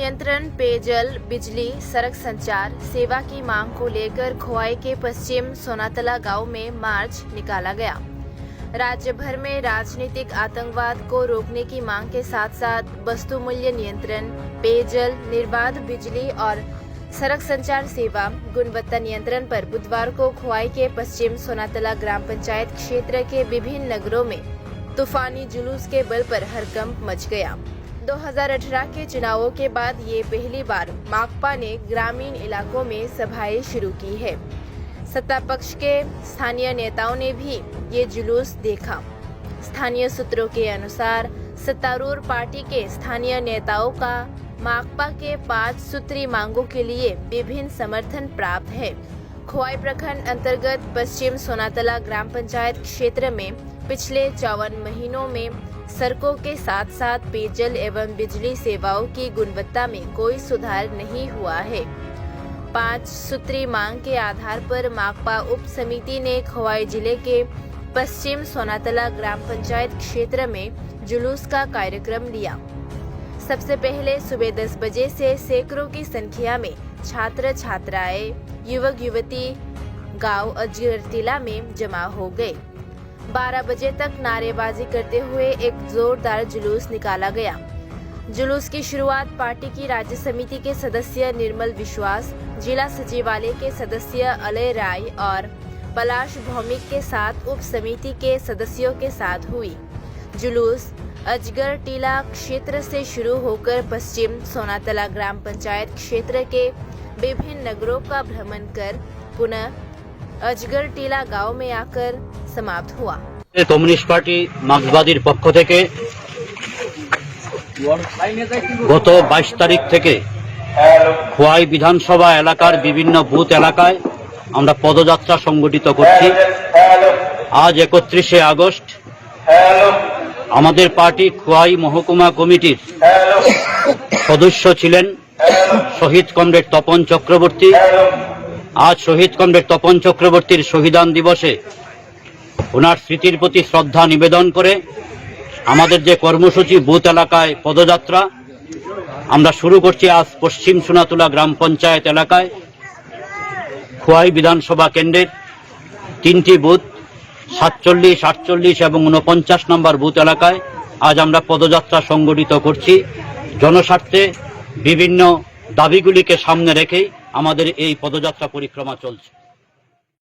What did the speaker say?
नियंत्रण, पेयजल, बिजली, सड़क संचार सेवा की मांग को लेकर खोवाई के पश्चिम सोनातला गांव में मार्च निकाला गया। राज्य भर में राजनीतिक आतंकवाद को रोकने की मांग के साथ साथ वस्तु मूल्य नियंत्रण, पेयजल, निर्बाध बिजली और सड़क संचार सेवा गुणवत्ता नियंत्रण पर बुधवार को खोवाई के पश्चिम सोनातला ग्राम पंचायत क्षेत्र के विभिन्न नगरों में तूफानी जुलूस के बल पर हड़कंप मच गया। 2018 के चुनावों के बाद ये पहली बार माकपा ने ग्रामीण इलाकों में सभाएं शुरू की है। सत्ता पक्ष के स्थानीय नेताओं ने भी ये जुलूस देखा। स्थानीय सूत्रों के अनुसार सत्तारूढ़ पार्टी के स्थानीय नेताओं का माकपा के 5 सूत्री मांगों के लिए विभिन्न समर्थन प्राप्त है। खोवाई प्रखंड अंतर्गत पश्चिम सोनातला ग्राम पंचायत क्षेत्र में पिछले 54 महीनों में सड़कों के साथ साथ पेयजल एवं बिजली सेवाओं की गुणवत्ता में कोई सुधार नहीं हुआ है। 5 सूत्री मांग के आधार पर माकपा उप समिति ने खोवाई जिले के पश्चिम सोनातला ग्राम पंचायत क्षेत्र में जुलूस का कार्यक्रम लिया। सबसे पहले सुबह 10 बजे से सैकड़ों की संख्या में छात्र छात्राएं, युवक युवती गांव अजगरटीला में जमा हो गए। 12 बजे तक नारेबाजी करते हुए एक जोरदार जुलूस निकाला गया। जुलूस की शुरुआत पार्टी की राज्य समिति के सदस्य निर्मल विश्वास, जिला सचिवालय के सदस्य अलय राय और पलाश भौमिक के साथ उप समिति के सदस्यों के साथ हुई। जुलूस अजगरटीला क्षेत्र से शुरू होकर पश्चिम सोनातला ग्राम पंचायत क्षेत्र के विभिन्न नगरों का भ्रमण कर पुनः अजगरटीला गांव में आकर समाप्त हुआ। कम्युनिस्ट पार्टी मार्क्सवादीर पक्ष থেকে গত 22 তারিখ থেকে খোয়াই বিধানসভা এলাকার বিভিন্ন বুথ এলাকায় আমরা পদযাত্রা সংগঠিত করছি। আজ 31শে আগস্ট আমাদের পার্টি খোয়াই মহকুমা কমিটির সদস্য ছিলেন শহীদ কমরেড তপন চক্রবর্তী। আজ শহীদ কমরেড তপন চক্রবর্তীর শহীদান দিবসে ওনার স্মৃতির প্রতি শ্রদ্ধা নিবেদন করে আমাদের যে কর্মসূচি বুথ এলাকায় পদযাত্রা আমরা শুরু করছি। আজ পশ্চিম সোনাতলা গ্রাম পঞ্চায়েত এলাকায় খোয়াই বিধানসভা কেন্দ্রের 3টি বুথ 47, 48 এবং 49 নম্বর বুথ এলাকায় আজ আমরা পদযাত্রা সংগঠিত করছি। জনস্বার্থে বিভিন্ন দাবিগুলিকে সামনে রেখেই আমাদের এই পদযাত্রা পরিক্রমা চলছে।